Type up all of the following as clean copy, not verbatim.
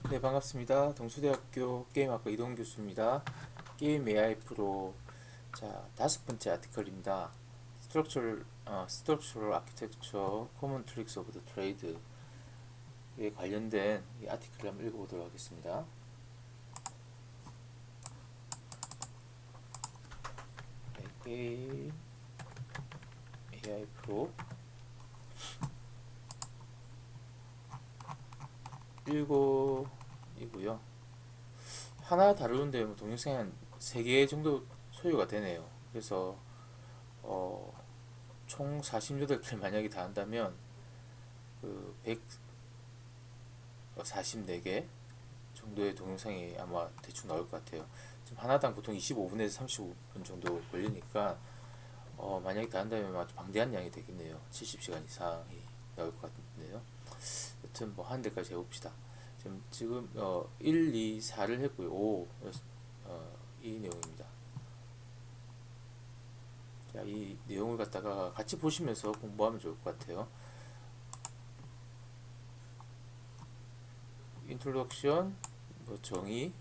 네, 반갑습니다. 동수대학교 게임학과 이동 교수입니다. 게임 AI 프로. 자, 다섯 번째 아티클입니다. Structural Architecture Common Tricks of the Trade에 관련된 이 아티클을 한번 읽어보도록 하겠습니다. 네, 게임 AI 프로 19이고요. 하나 다루는데 뭐 동영상이 한 3개 정도 소요가 되네요. 그래서 어, 총 48킬 만약에 다 한다면 그 144개 정도의 동영상이 아마 대충 나올 것 같아요. 지금 하나당 보통 25분에서 35분 정도 걸리니까 만약에 다 한다면 아주 방대한 양이 되겠네요. 70시간 이상이 나올 것 같은데요. 여튼 뭐 한 대까지 해봅시다. 지금 1, 2, 4를 했고요. 5, 이 내용입니다. 자, 이 내용을 갖다가 같이 보시면서 공부하면 좋을 것 같아요. 인트로덕션, 뭐 정의,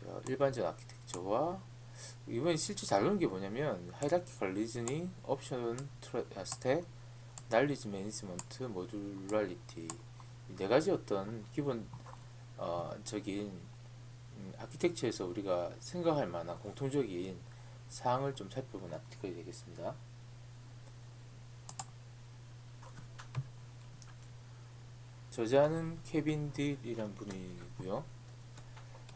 자, 일반적 아키텍처와 이번에 실제 잘 나오는 게 뭐냐면 하이라키컬 리즈닝, 옵션 스택, 날리지 매니지먼트, 모듈러리티 이 네 가지 어떤 기본 적인 아키텍처에서 우리가 생각할 만한 공통적인 사항을 좀 살펴본 아티클이 되겠습니다. 저자는 케빈 딜이란 분이고요.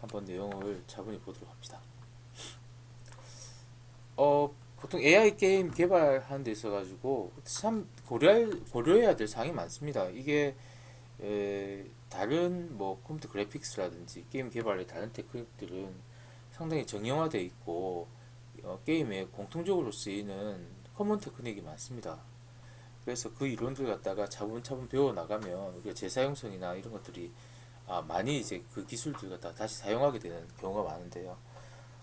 한번 내용을 차분히 보도록 합니다. 보통 AI 게임 개발하는 데 있어가지고 참 고려해야 될 사항이 많습니다. 이게 다른 뭐 컴퓨터 그래픽스라든지 게임 개발의 다른 테크닉들은 상당히 정형화되어 있고 게임에 공통적으로 쓰이는 커먼 테크닉이 많습니다. 그래서 그 이론들 갖다가 차분차분 배워 나가면 우리가 재사용성이나 이런 것들이 많이 이제 그 기술들 갖다가 다시 사용하게 되는 경우가 많은데요.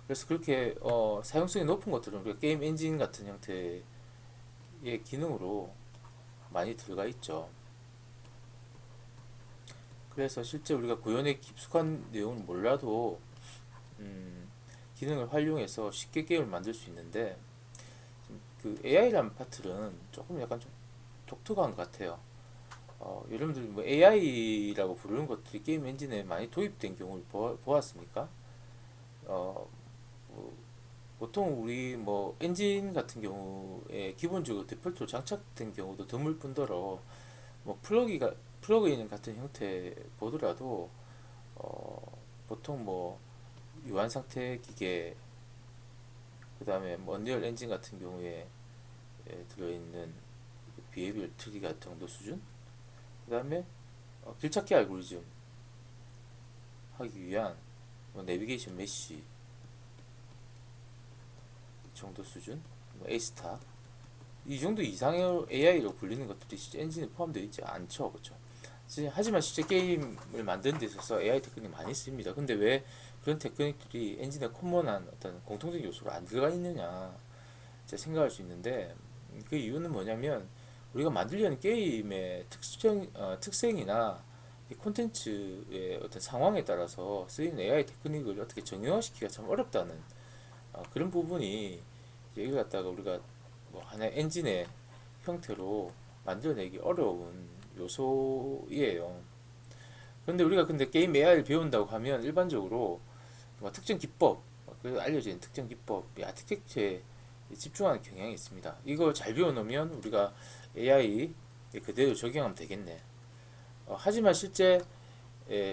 그래서 그렇게 사용성이 높은 것들은 우리가 게임 엔진 같은 형태의 기능으로 많이 들어가 있죠. 그래서 실제 우리가 구현의 깊숙한 내용을 몰라도 기능을 활용해서 쉽게 게임을 만들 수 있는데 그 AI라는 파트는 조금 약간 좀 독특한 것 같아요. 여러분들 뭐 AI라고 부르는 것들이 게임 엔진에 많이 도입된 경우를 보았습니까? 어, 뭐 보통 우리 뭐 엔진 같은 경우에 기본적으로 디폴트로 장착된 경우도 드물 뿐더러 뭐 플러그인 같은 형태 보더라도 보통 뭐 유한 상태 기계 그 다음에 뭐 언리얼 엔진 같은 경우에 들어있는 비헤비얼 트리 같은 정도 수준 그 다음에 길찾기 알고리즘 하기 위한 뭐 내비게이션 메쉬 정도 수준 뭐 A스타 이 정도 이상의 AI로 불리는 것들이 실제 엔진에 포함되어 있지 않죠, 그렇죠? 하지만 실제 게임을 만드는 데 있어서 AI 테크닉이 많이 쓰입니다. 근데 왜 그런 테크닉들이 엔진에 커먼한 어떤 공통적인 요소로 안 들어가 있느냐 생각할 수 있는데 그 이유는 뭐냐면 우리가 만들려는 게임의 특성이나 콘텐츠의 어떤 상황에 따라서 쓰이는 AI 테크닉을 어떻게 정형화시키기가 참 어렵다는 그런 부분이 이걸 갖다가 우리가 뭐 하나의 엔진의 형태로 만들어내기 어려운 요소이에요. 그런데 우리가 근데 게임 AI를 배운다고 하면 일반적으로 뭐 특정 기법, 그 알려진 특정 기법, 아키텍처에 집중하는 경향이 있습니다. 이거 잘 배워놓으면 우리가 AI 그대로 적용하면 되겠네. 하지만 실제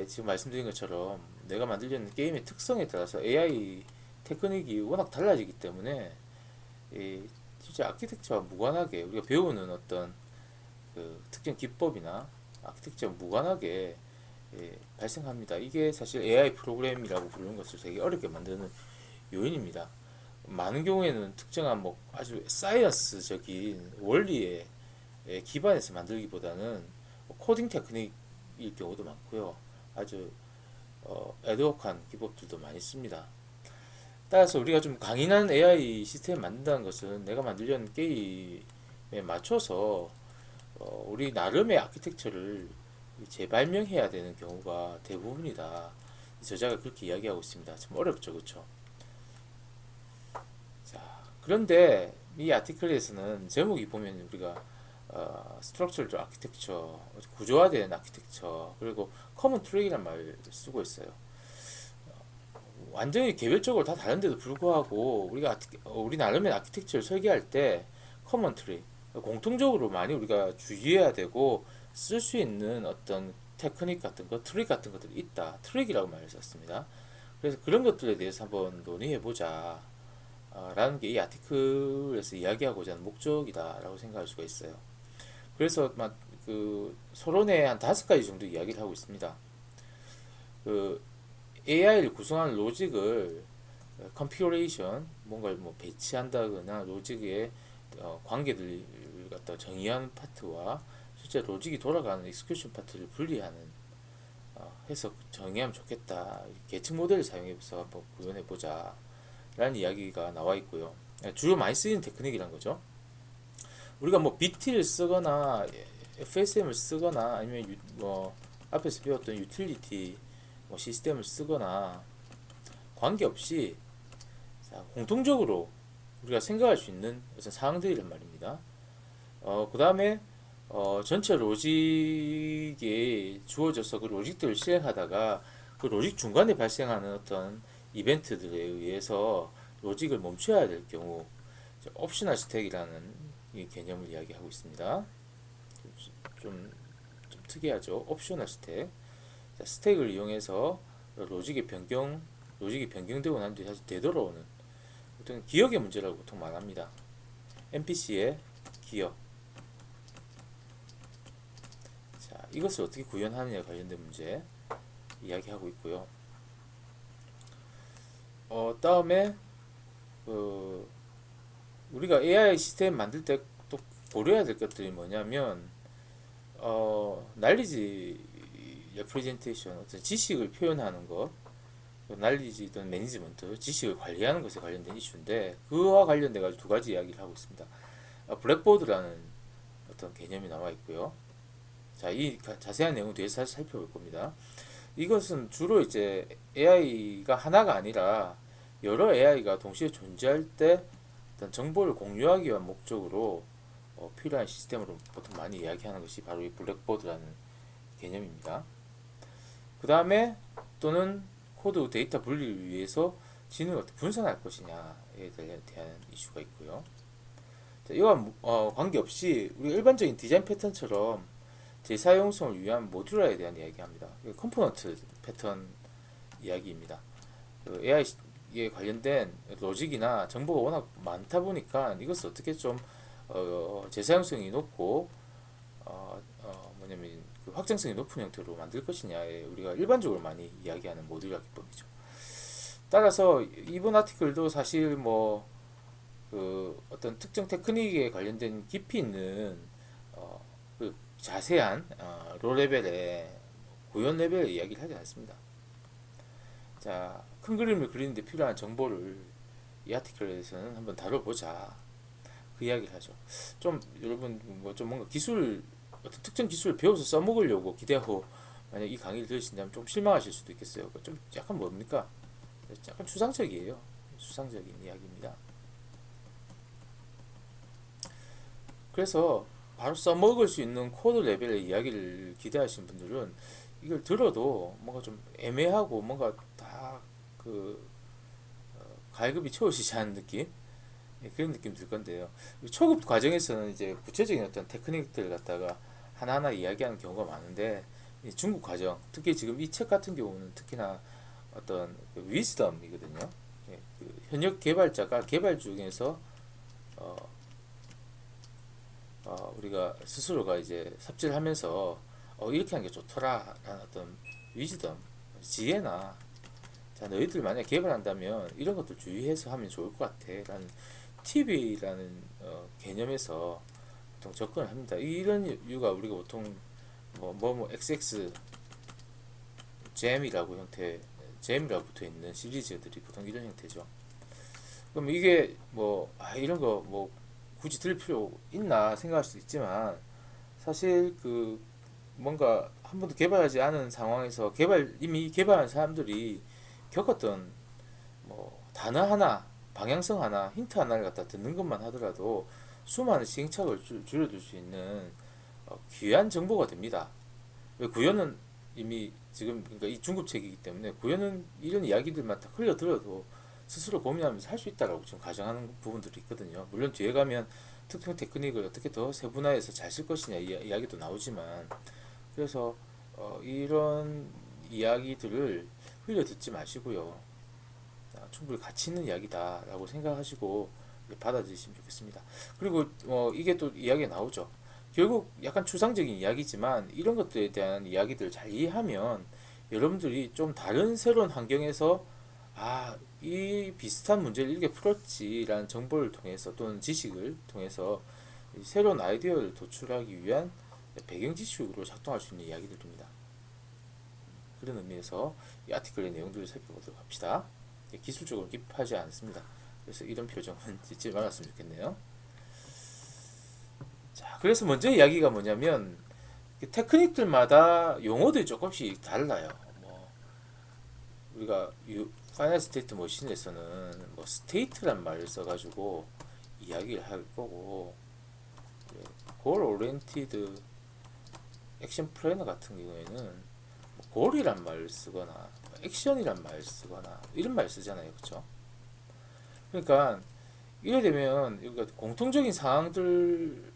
지금 말씀드린 것처럼 내가 만들려는 게임의 특성에 따라서 AI 테크닉이 워낙 달라지기 때문에 실제 아키텍처와 무관하게 우리가 배우는 어떤 그 특정 기법이나 아키텍처와 무관하게 발생합니다. 이게 사실 AI 프로그램이라고 부르는 것을 되게 어렵게 만드는 요인입니다. 많은 경우에는 특정한 뭐 아주 사이언스적인 원리에 기반해서 만들기보다는 뭐 코딩 테크닉일 경우도 많고요. 아주 애드호크한 기법들도 많이 씁니다. 따라서 우리가 좀 강인한 AI 시스템을 만든다는 것은 내가 만들려는 게임에 맞춰서 우리 나름의 아키텍처를 재발명해야 되는 경우가 대부분이다. 저자가 그렇게 이야기하고 있습니다. 참 어렵죠, 그렇죠? 자, 그런데 이 아티클에서는 제목이 보면 우리가 스트럭처럴 아키텍처, 구조화된 아키텍처, 그리고 커먼 트리라는 말을 쓰고 있어요. 완전히 개별적으로 다 다른데도 불구하고 우리 나름의 아키텍처를 설계할 때 커먼 트리, 공통적으로 많이 우리가 주의해야 되고 쓸 수 있는 어떤 테크닉 같은 거, 트릭 같은 것들이 있다. 트릭이라고 말을 썼습니다. 그래서 그런 것들에 대해서 한번 논의해 보자. 라는 게 이 아티클에서 이야기하고자 하는 목적이다라고 생각할 수가 있어요. 그래서 막 그 서론에 한 5가지 정도 이야기를 하고 있습니다. 그 AI를 구성하는 로직을 컨피그레이션, 뭔가를 뭐 배치한다거나 로직의 관계들 갖다 정의하는 파트와 실제 로직이 돌아가는 익스큐션 파트를 분리하는 해서 정의하면 좋겠다. 계층 모델을 사용해서 한번 구현해 보자 라는 이야기가 나와 있고요. 주로 많이 쓰이는 테크닉이란 거죠. 우리가 뭐 BT를 쓰거나 FSM을 쓰거나 아니면 뭐 앞에서 배웠던 유틸리티 뭐 시스템을 쓰거나 관계없이 공통적으로 우리가 생각할 수 있는 어떤 사항들이란 말입니다. 그 다음에 전체 로직이 주어져서 그 로직들을 실행하다가 그 로직 중간에 발생하는 어떤 이벤트들에 의해서 로직을 멈춰야 될 경우 옵셔널 스택이라는 이 개념을 이야기하고 있습니다. 좀, 좀 특이하죠. 옵셔널 스택. 스택을 이용해서 로직이 변경되고 난 뒤에 다시 되돌아오는 어떤 기억의 문제라고 보통 말합니다. NPC의 기억. 자, 이것을 어떻게 구현하느냐 관련된 문제 이야기하고 있고요. 다음에 우리가 AI 시스템 만들 때 또 고려해야 될 것들이 뭐냐면 날리지 레프레젠테이션, 어떤 지식을 표현하는 것, 날리지 또는 매니지먼트, 지식을 관리하는 것에 관련된 이슈인데 그와 관련돼 가지고 2가지 이야기를 하고 있습니다. 블랙보드라는 어떤 개념이 나와 있고요. 자, 이 자세한 내용 뒤에서 살펴볼 겁니다. 이것은 주로 이제 AI가 하나가 아니라 여러 AI가 동시에 존재할 때 어떤 정보를 공유하기 위한 목적으로 필요한 시스템으로 보통 많이 이야기하는 것이 바로 이 블랙보드라는 개념입니다. 그 다음에 또는 코드 데이터 분리를 위해서 지능을 어떻게 분산할 것이냐에 대한 이슈가 있고요. 자, 이와 관계없이 우리 일반적인 디자인 패턴처럼 재사용성을 위한 모듈화에 대한 이야기합니다. 컴포넌트 패턴 이야기입니다. AI에 관련된 로직이나 정보가 워낙 많다 보니까 이것을 어떻게 좀 재사용성이 높고 뭐냐면 그 확장성이 높은 형태로 만들 것이냐에 우리가 일반적으로 많이 이야기하는 모듈화 기법이죠. 따라서 이번 아티클도 사실 뭐 그 어떤 특정 테크닉에 관련된 깊이 있는 그 자세한 로 레벨의 구현 레벨의 이야기를 하지 않습니다. 자, 큰 그림을 그리는데 필요한 정보를 이 아티클에서는 한번 다뤄보자. 그 이야기를 하죠. 좀 여러분 뭐 좀 뭔가 기술 어떤 특정 기술을 배워서 써먹으려고 기대하고 만약 이 강의를 들으신다면 좀 실망하실 수도 있겠어요. 좀 약간 뭡니까? 약간 추상적이에요. 추상적인 이야기입니다. 그래서 바로 써먹을 수 있는 코드 레벨의 이야기를 기대하시는 분들은 이걸 들어도 뭔가 좀 애매하고 뭔가 다그 갈급이 채워지지 않은 느낌? 그런 느낌 들 건데요. 초급 과정에서는 이제 구체적인 어떤 테크닉들 갖다가 하나하나 이야기하는 경우가 많은데 중급 과정, 특히 지금 이 책 같은 경우는 특히나 어떤 그 위즈덤이거든요. 그 현역 개발자가 개발 중에서 우리가 스스로가 이제 삽질을 하면서 이렇게 하는 게 좋더라 라는 어떤 위즈덤, 지혜나 자, 너희들 만약 개발한다면 이런 것들 주의해서 하면 좋을 것 같아 라는 팁이라는 개념에서 보통 접근을 합니다. 이런 이유가 우리가 보통 XX 잼이라고 잼이라고 붙어 있는 시리즈들이 보통 이런 형태죠. 그럼 이게 이런 거 굳이 들을 필요 있나 생각할 수 있지만 사실 그 뭔가 한 번도 개발하지 않은 상황에서 이미 개발한 사람들이 겪었던 뭐 단어 하나, 방향성 하나, 힌트 하나를 갖다 듣는 것만 하더라도 수많은 시행착오를 줄여줄 수 있는 귀한 정보가 됩니다. 왜 구현은 이미 지금 그러니까 이 중급책이기 때문에 구현은 이런 이야기들만 다 흘려 들어도 스스로 고민하면서 할 수 있다라고 지금 가정하는 부분들이 있거든요. 물론 뒤에 가면 특정 테크닉을 어떻게 더 세분화해서 잘 쓸 것이냐 이야기도 나오지만, 그래서 이런 이야기들을 흘려 듣지 마시고요. 충분히 가치 있는 이야기다라고 생각하시고 받아들이시면 좋겠습니다. 그리고 이게 또 이야기가 나오죠. 결국 약간 추상적인 이야기지만 이런 것들에 대한 이야기들을 잘 이해하면 여러분들이 좀 다른 새로운 환경에서 이 비슷한 문제를 이렇게 풀었지라는 정보를 통해서 또는 지식을 통해서 새로운 아이디어를 도출하기 위한 배경 지식으로 작동할 수 있는 이야기들입니다. 그런 의미에서 이 아티클의 내용들을 살펴보도록 합시다. 기술적으로 깊하지 않습니다. 그래서 이런 표정은 짓지 말았으면 좋겠네요. 자, 그래서 먼저 이야기가 뭐냐면 테크닉들마다 용어들이 조금씩 달라요. 뭐 우리가 파이널 스테이트 머신에서는 뭐 스테이트란 말을 써가지고 이야기를 할 거고, 골 오리엔티드 액션 플래너 같은 경우에는 골이란 말을 쓰거나 액션이란 말을 쓰거나 이런 말 쓰잖아요, 그렇죠? 그러니까 이래 되면 공통적인 상황들,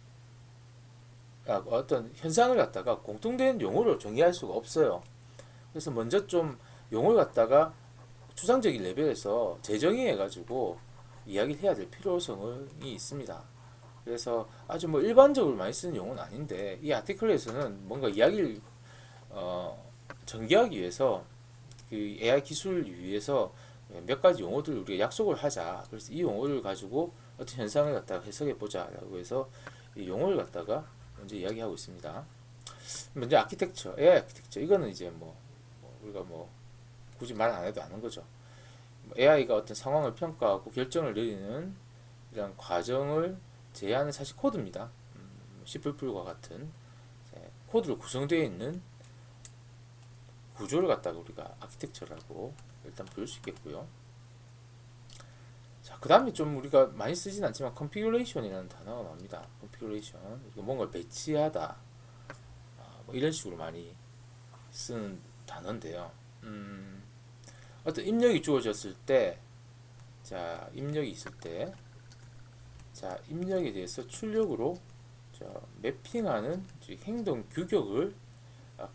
어떤 현상을 갖다가 공통된 용어로 정의할 수가 없어요. 그래서 먼저 좀 용어를 갖다가 추상적인 레벨에서 재정의해가지고 이야기를 해야 될 필요성이 있습니다. 그래서 아주 뭐 일반적으로 많이 쓰는 용어는 아닌데 이 아티클에서는 뭔가 이야기를 전개하기 위해서 그 AI 기술을 위해서 몇 가지 용어들을 우리가 약속을 하자. 그래서 이 용어를 가지고 어떤 현상을 갖다가 해석해 보자라고 해서 이 용어를 갖다가 먼저 이야기하고 있습니다. 먼저 아키텍처, AI 아키텍처. 이거는 이제 우리가 굳이 말 안 해도 아는 거죠. AI가 어떤 상황을 평가하고 결정을 내리는 이런 과정을 제한하는 사실 코드입니다. C++과 같은 코드로 구성되어 있는 구조를 갖다가 우리가 아키텍처라고 일단 부를 수 있겠고요. 자, 그 다음에 좀 우리가 많이 쓰진 않지만 컨피규레이션이라는 단어가 나옵니다. 컨피규레이션, 뭔가를 배치하다, 뭐 이런 식으로 많이 쓰는 단어인데요. 어떤 입력이 주어졌을 때, 자, 입력이 있을 때, 자, 입력에 대해서 출력으로 매핑하는 행동 규격을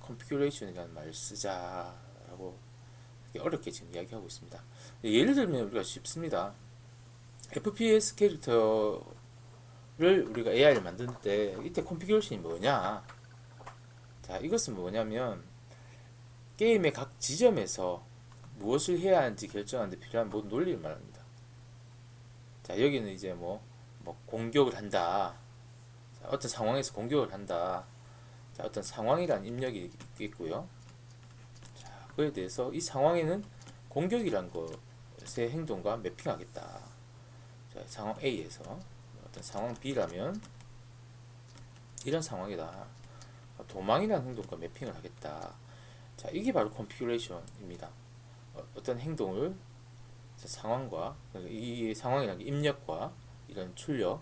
컨피규레이션이라는 말을 쓰자라고 어렵게 지금 이야기하고 있습니다. 예를 들면 우리가 쉽습니다. FPS 캐릭터를 우리가 AI를 만들 때 이때 컨피규레이션이 뭐냐? 자, 이것은 뭐냐면 게임의 각 지점에서 무엇을 해야 하는지 결정하는 데 필요한 모든 논리를 말합니다. 자, 여기는 이제 공격을 한다. 자, 어떤 상황에서 공격을 한다. 자, 어떤 상황이란 입력이 있겠고요. 자, 그에 대해서 이 상황에는 공격이란 것의 행동과 매핑하겠다. 자, 상황 A에서 어떤 상황 B라면 이런 상황이다. 도망이라는 행동과 매핑을 하겠다. 자, 이게 바로 컨피규레이션입니다. 어떤 행동을 상황과 이 상황이라는 게 입력과 이런 출력을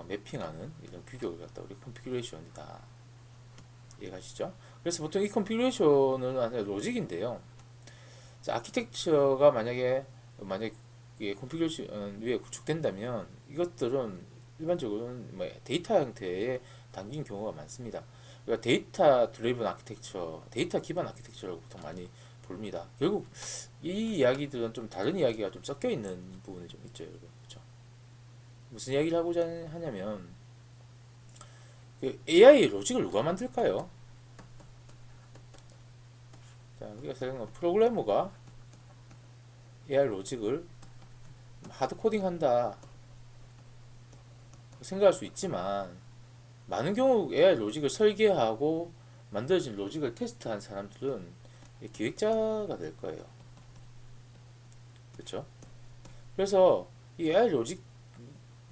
매핑하는 이런 규격을 갖다 우리 컨피규레이션이다. 이해가시죠? 그래서 보통 이 컨피규레이션은 아니라 로직인데요. 자, 아키텍처가 만약에 컨피규레이션 위에 구축된다면 이것들은 일반적으로는 데이터 형태의 담긴 경우가 많습니다. 그러니까 데이터 드리븐 아키텍처, 데이터 기반 아키텍처라고 보통 많이 부릅니다. 결국 이 이야기들은 좀 다른 이야기가 좀 섞여 있는 부분이 좀 있죠, 여러분. 그렇죠? 무슨 이야기를 하고자 하냐면 AI 로직을 누가 만들까요? 자, 우리가 생각하는 프로그래머가 AI 로직을 하드 코딩한다 생각할 수 있지만 많은 경우 AI 로직을 설계하고 만들어진 로직을 테스트한 사람들은 기획자가 될 거예요. 그렇죠? 그래서 이 AI 로직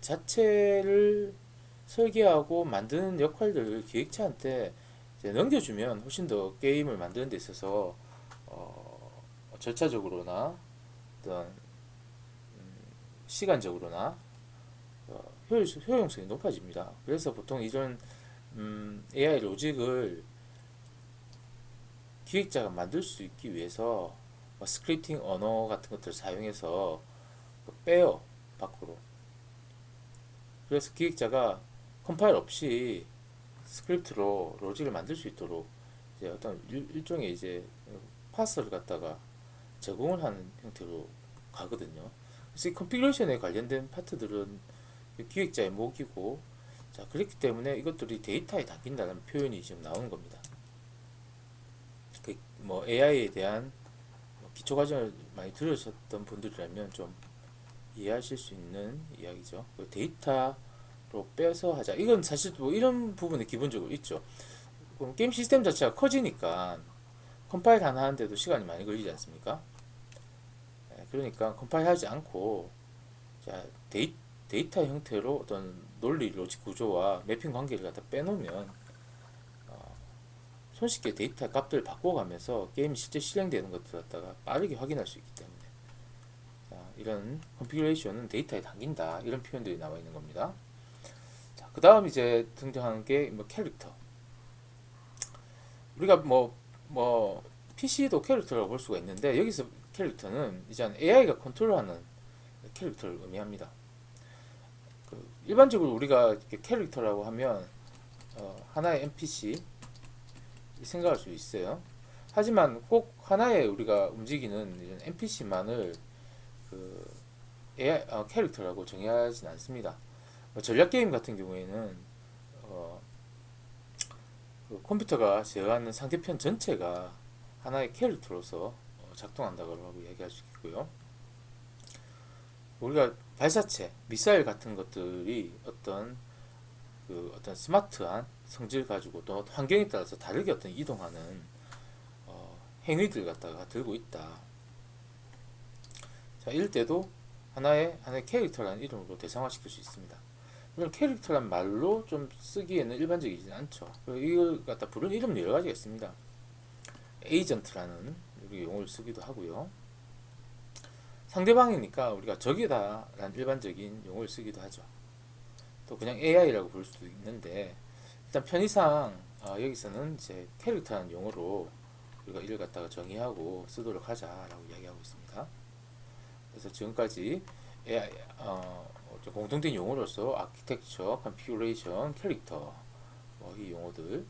자체를 설계하고 만드는 역할들을 기획자한테 이제 넘겨주면 훨씬 더 게임을 만드는 데 있어서 절차적으로나 어떤 시간적으로나 효용성이 높아집니다. 그래서 보통 이런 AI 로직을 기획자가 만들 수 있기 위해서 스크립팅 언어 같은 것들을 사용해서 빼요, 밖으로. 그래서 기획자가 컴파일 없이 스크립트로 로직을 만들 수 있도록 이제 어떤 일종의 이제 파스를 갖다가 제공을 하는 형태로 가거든요. 그래서 이 컨피그레이션에 관련된 파트들은 기획자의 몫이고, 자, 그렇기 때문에 이것들이 데이터에 담긴다는 표현이 지금 나오는 겁니다. 뭐 AI에 대한 기초 과정을 많이 들으셨던 분들이라면 좀 이해하실 수 있는 이야기죠. 데이터로 빼서 하자. 이건 사실 뭐 이런 부분이 기본적으로 있죠. 게임 시스템 자체가 커지니까 컴파일 하나 하는데도 시간이 많이 걸리지 않습니까? 그러니까 컴파일 하지 않고, 자, 데이터 형태로 어떤 논리, 로직 구조와 매핑 관계를 갖다 빼놓으면 손쉽게 데이터 값들을 바꿔가면서 게임이 실제 실행되는 것들 갖다가 빠르게 확인할 수 있기 때문에, 자, 이런 컨피그레이션은 데이터에 담긴다, 이런 표현들이 나와 있는 겁니다. 자, 그 다음 이제 등장하는 게 뭐 캐릭터. 우리가 뭐 PC도 캐릭터라고 볼 수가 있는데, 여기서 캐릭터는 이제 AI가 컨트롤하는 캐릭터를 의미합니다. 일반적으로 우리가 캐릭터라고 하면 하나의 NPC 생각할 수 있어요. 하지만 꼭 하나의 우리가 움직이는 NPC만을 그 AI, 캐릭터라고 정의하진 않습니다. 전략 게임 같은 경우에는 그 컴퓨터가 제어하는 상대편 전체가 하나의 캐릭터로서 작동한다고 이야기할 수 있고요. 우리가 발사체, 미사일 같은 것들이 어떤 스마트한 성질 가지고 또 환경에 따라서 다르게 어떤 이동하는 행위들 갖다가 들고 있다. 자, 이럴 때도 하나의 캐릭터라는 이름으로 대상화시킬 수 있습니다. 물론 캐릭터란 말로 좀 쓰기에는 일반적이진 않죠. 이걸 갖다 부르는 이름은 여러 가지가 있습니다. 에이전트라는 용어를 쓰기도 하고요. 상대방이니까 우리가 적이다 라는 일반적인 용어를 쓰기도 하죠. 또 그냥 AI라고 부를 수도 있는데, 일단 편의상 여기서는 이제 캐릭터라는 용어로 우리가 이를 갖다가 정의하고 쓰도록 하자라고 이야기하고 있습니다. 그래서 지금까지 AI, 공통된 용어로서 아키텍처, 컨피규레이션, 캐릭터, 이 용어들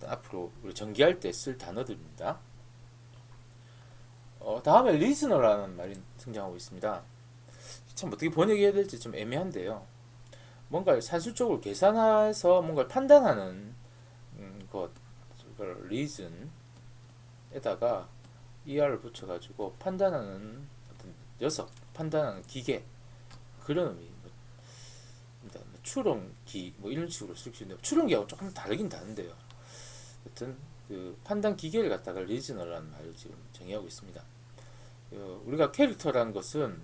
앞으로 우리 전기할 때 쓸 단어들입니다. 다음에 리스너라는 말이 등장하고 있습니다. 참 어떻게 번역해야 될지 좀 애매한데요. 뭔가 산술적으로 계산해서 뭔가를 판단하는 것, 그걸 reason에다가 er를 붙여가지고 판단하는 어떤 녀석, 판단하는 기계, 그런 의미입니다. 추론기 뭐 이런 식으로 쓸 수 있는데, 추론기하고 조금 다르긴 다른데요. 여튼 그 판단 기계를 갖다가 리즈너라는 말을 지금 정의하고 있습니다. 우리가 캐릭터라는 것은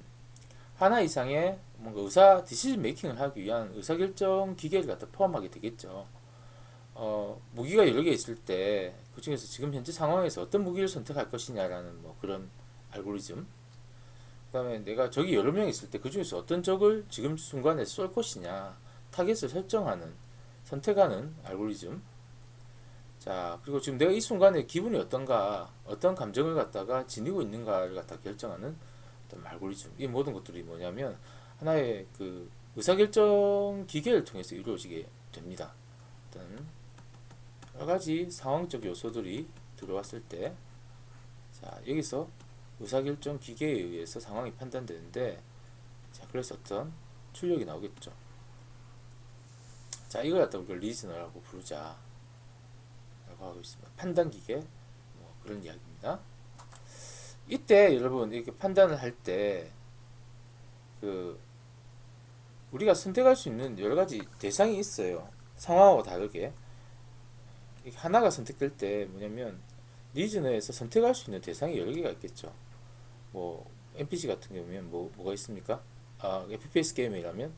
하나 이상의 뭔가 디시전 메이킹을 하기 위한 의사결정 기계를 갖다 포함하게 되겠죠. 무기가 여러 개 있을 때 그 중에서 지금 현재 상황에서 어떤 무기를 선택할 것이냐라는 그런 알고리즘, 그 다음에 내가 적이 여러 명 있을 때 그 중에서 어떤 적을 지금 순간에 쏠 것이냐, 타겟을 선택하는 알고리즘. 자, 그리고 지금 내가 이 순간에 기분이 어떤가, 어떤 감정을 갖다가 지니고 있는가를 갖다 결정하는 어떤 알고리즘. 이 모든 것들이 뭐냐면 하나의 그 의사결정 기계를 통해서 이루어지게 됩니다. 어떤 여러 가지 상황적 요소들이 들어왔을 때, 자, 여기서 의사결정 기계에 의해서 상황이 판단되는데, 자, 그래서 어떤 출력이 나오겠죠. 자, 이걸 갖다 우리가 리즈너라고 부르자 라고 하고 있습니다. 판단 기계, 그런 이야기입니다. 이때 여러분 이렇게 판단을 할 때 우리가 선택할 수 있는 여러 가지 대상이 있어요. 상황하고 다르게 하나가 선택될 때 뭐냐면 리즈너에서 선택할 수 있는 대상이 여러 개가 있겠죠. NPC 같은 경우면 뭐가 있습니까? FPS 게임이라면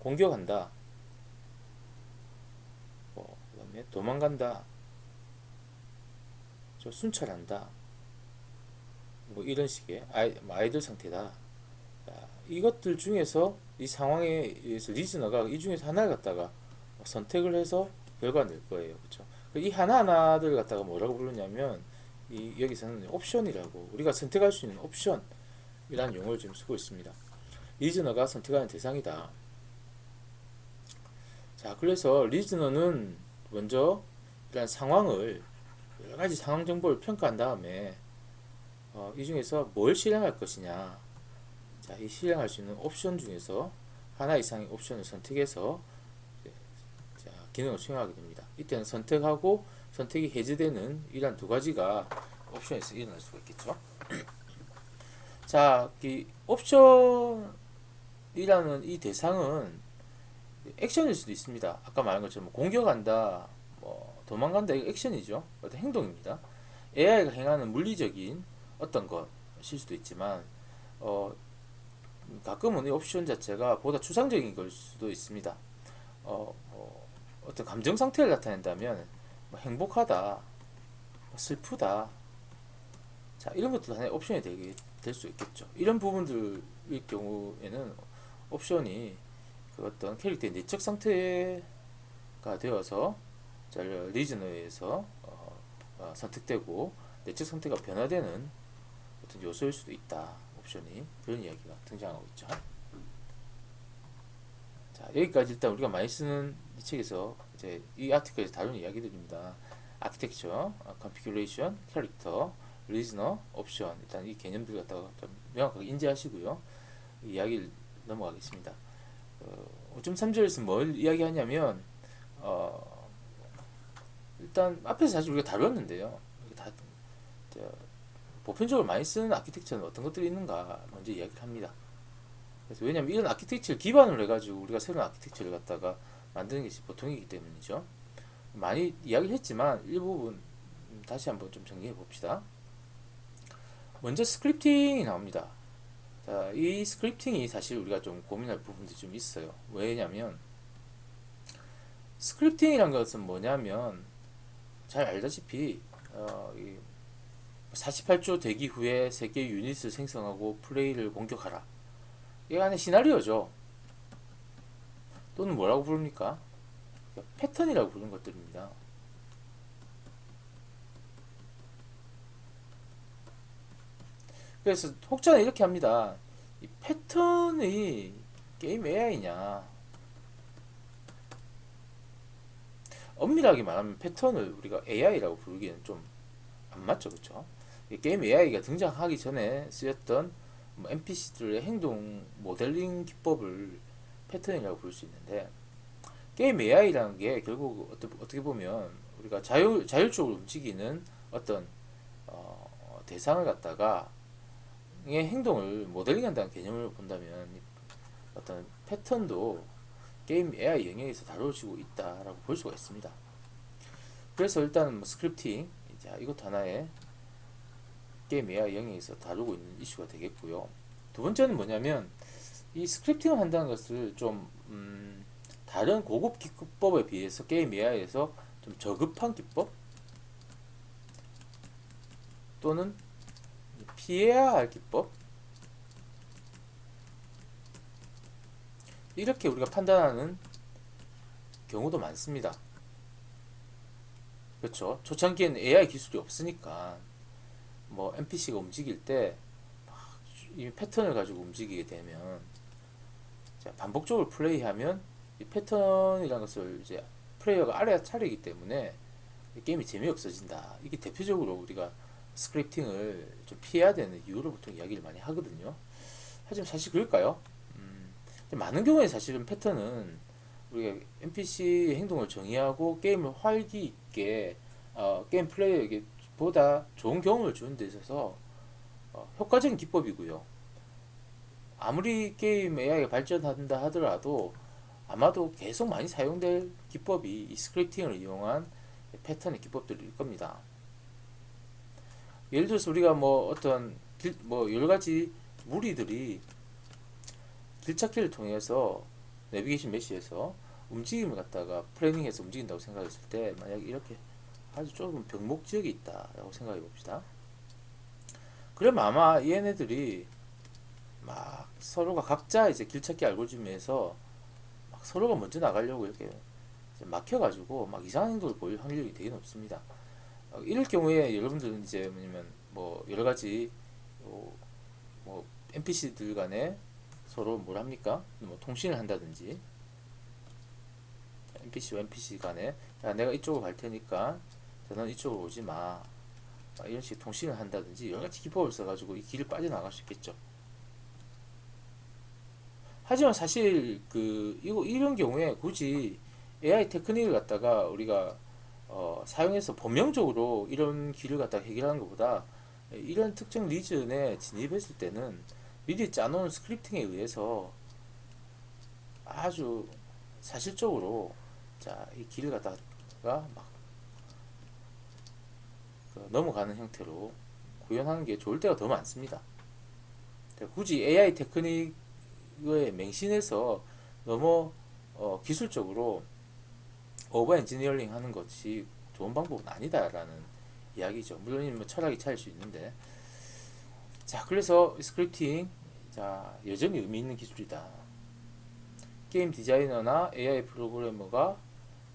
공격한다, 그다음에 도망간다, 순찰한다, 뭐 이런 식의 아이들 상태다. 자, 이것들 중에서 이 상황에 의해서 리즈너가 이 중에서 하나를 갖다가 선택을 해서 결과를 낼 거예요. 그렇죠? 이 하나하나를 갖다가 뭐라고 부르냐면 여기서는 옵션이라고, 우리가 선택할 수 있는 옵션이라는 용어를 지금 쓰고 있습니다. 리즈너가 선택하는 대상이다. 자, 그래서 리즈너는 먼저 이런 상황을, 여러 가지 상황 정보를 평가한 다음에 이 중에서 뭘 실행할 것이냐, 자, 이 실행할 수 있는 옵션 중에서 하나 이상의 옵션을 선택해서 자, 기능을 수행하게 됩니다. 이때는 선택하고 선택이 해제되는 이런 두 가지가 옵션에서 일어날 수가 있겠죠. 자, 이 옵션이라는 이 대상은 액션일 수도 있습니다. 아까 말한 것처럼 공격한다, 도망간다, 이거 액션이죠. 어떤 행동입니다. AI가 행하는 물리적인 어떤 것일 수도 있지만 가끔은 이 옵션 자체가 보다 추상적인 걸 수도 있습니다. 어떤 감정 상태를 나타낸다면 행복하다, 슬프다, 자, 이런 것도 하나의 옵션이 될 수 있겠죠. 이런 부분들일 경우에는 옵션이 그 어떤 캐릭터의 내적 상태가 되어서 리즈너에 의해서 선택되고 내적 상태가 변화되는 어떤 요소일 수도 있다. 옵션이, 그런 이야기가 등장하고 있죠. 자, 여기까지 일단 우리가 많이 쓰는 이 책에서 이제 이 아티클에서 다룬 이야기들입니다. 아키텍처, 컨피규레이션, 캐릭터, 리즈너, 옵션, 일단 이 개념들 갖다가 좀 명확하게 인지하시고요. 이 이야기를 넘어가겠습니다. 5.3절에서 뭘 이야기하냐면 일단 앞에서 사실 우리가 다뤘는데요. 다 보편적으로 많이 쓰는 아키텍처는 어떤 것들이 있는가 먼저 이야기를 합니다. 그래서 왜냐면 이런 아키텍처를 기반으로 해가지고 우리가 새로운 아키텍처를 갖다가 만드는 것이 보통이기 때문이죠. 많이 이야기를 했지만 일부분 다시 한번 좀 정리해 봅시다. 먼저 스크립팅이 나옵니다. 자, 이 스크립팅이 사실 우리가 좀 고민할 부분도 좀 있어요. 왜냐면 스크립팅이란 것은 뭐냐면 잘 알다시피 48초 대기 후에 3개의 유닛을 생성하고 플레이를 공격하라, 이게 안에 시나리오죠. 또는 뭐라고 부릅니까? 패턴이라고 부르는 것들입니다. 그래서 혹자는 이렇게 합니다. 이 패턴이 게임 AI냐? 엄밀하게 말하면 패턴을 우리가 AI라고 부르기에는 좀 안 맞죠, 그렇죠? 게임 AI가 등장하기 전에 쓰였던 NPC들의 행동 모델링 기법을 패턴이라고 부를 수 있는데, 게임 AI라는 게 결국 어떻게 보면 우리가 자율적으로 움직이는 어떤 대상을 갖다가 의 행동을 모델링한다는 개념을 본다면 어떤 패턴도 게임 AI 영역에서 다뤄지고 있다라고 볼 수가 있습니다. 그래서 일단 스크립팅, 이것도 하나의 게임 AI 영역에서 다루고 있는 이슈가 되겠고요. 두 번째는 뭐냐면 이 스크립팅을 한다는 것을 좀 다른 고급 기법에 비해서 게임 AI에서 좀 저급한 기법 또는 피해야 할 기법, 이렇게 우리가 판단하는 경우도 많습니다. 그렇죠? 초창기에는 AI 기술이 없으니까 NPC가 움직일 때 이 패턴을 가지고 움직이게 되면 반복적으로 플레이하면 이 패턴이라는 것을 이제 플레이어가 알아차리기 때문에 게임이 재미없어진다. 이게 대표적으로 우리가 스크립팅을 좀 피해야 되는 이유로 보통 이야기를 많이 하거든요. 하지만 사실 그럴까요? 많은 경우에 사실은 패턴은 우리가 NPC의 행동을 정의하고 게임을 활기 있게 게임 플레이어에게 보다 좋은 경험을 주는 데 있어서 효과적인 기법이고요. 아무리 게임 AI가 발전한다 하더라도 아마도 계속 많이 사용될 기법이 이 스크립팅을 이용한 패턴의 기법들일 겁니다. 예를 들어서 우리가 여러 가지 무리들이 길찾기를 통해서 내비게이션 메시에서 움직임을 갖다가 플래닝해서 움직인다고 생각했을 때 만약 이렇게 아주 좁은 병목 지역이 있다라고 생각해 봅시다. 그러면 아마 얘네들이 막 서로가 각자 이제 길찾기 알고리즘에서 막 서로가 먼저 나가려고 이렇게 막혀가지고 막 이상한 행동을 보일 확률이 되게 높습니다. 이럴 경우에 여러분들은 이제 뭐냐면 뭐 여러 가지 뭐 NPC들 간에 서로 뭘 합니까? 뭐 통신을 한다든지 NPC와 NPC 간에 야 내가 이쪽으로 갈 테니까 너는 이쪽으로 오지 마. 이런 식의 통신을 한다든지 여러 가지 기법을 써가지고 이 길을 빠져나갈 수 있겠죠. 하지만 사실 이런 경우에 굳이 AI 테크닉을 갖다가 우리가 사용해서 범용적으로 이런 길을 갖다가 해결하는 것보다 이런 특정 리전에 진입했을 때는 미리 짜놓은 스크립팅에 의해서 아주 사실적으로 이 길을 갖다가 막 넘어가는 형태로 구현하는 게 좋을 때가 더 많습니다. 굳이 AI 테크닉에 맹신해서 너무 기술적으로 오버 엔지니어링 하는 것이 좋은 방법은 아니다라는 이야기죠. 물론 뭐 철학이 차일 수 있는데, 자 그래서 스크립팅 여전히 의미 있는 기술이다. 게임 디자이너나 AI 프로그래머가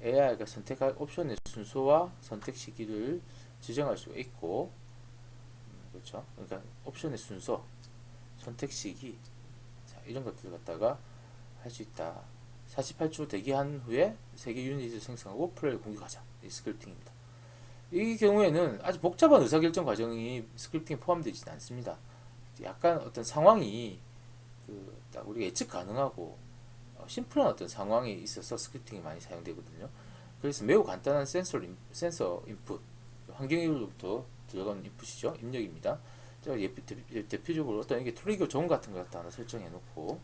AI가 선택할 옵션의 순서와 선택 시기를 지정할 수 있고, 그렇죠. 그러니까 옵션의 순서, 선택 시기, 이런 것들을 갖다가 할 수 있다. 48초 대기한 후에 세개 유닛을 생성하고 플레이를 공격하자. 이 스크립팅입니다. 이 경우에는 아주 복잡한 의사결정 과정이 스크립팅에 포함되지 않습니다. 약간 어떤 상황이 딱 우리가 예측 가능하고 심플한 어떤 상황이 있어서 스크립팅이 많이 사용되거든요. 그래서 매우 간단한 센서 인풋, 환경으로부터 들어가는 인풋이죠. 입력입니다. 대표적으로 어떤 이게 트리거 존 같은 걸 갖다 하나 설정해 놓고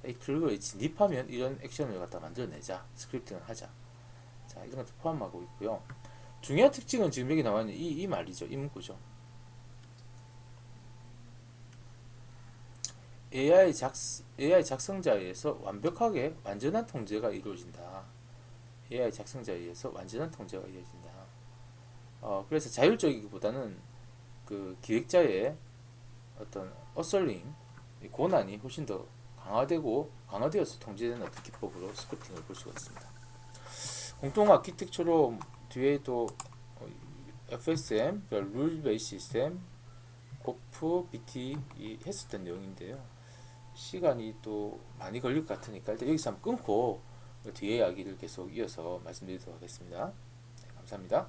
이 트리거에 진입하면 이런 액션을 갖다 만들어내자, 스크립팅을 하자. 자, 이런 것도 포함하고 있고요. 중요한 특징은 지금 여기 나와 있는 이 말이죠. 이 문구죠. AI 작성자에 의해서 완벽하게 완전한 통제가 이루어진다. AI 작성자에 의해서 완전한 통제가 이루어진다. 그래서 자율적이기보다는 기획자의 어떤 어설링, 권한이 훨씬 더 강화되어서 통제되는 어떤 기법으로 스크립팅을 볼 수가 있습니다. 공통 아키텍처로 뒤에 또 FSM, 룰 베이스 시스템, 고프, BT 했었던 내용인데요. 시간이 또 많이 걸릴 것 같으니까 일단 여기서 한번 끊고 뒤에 이야기를 계속 이어서 말씀드리도록 하겠습니다. 네, 감사합니다.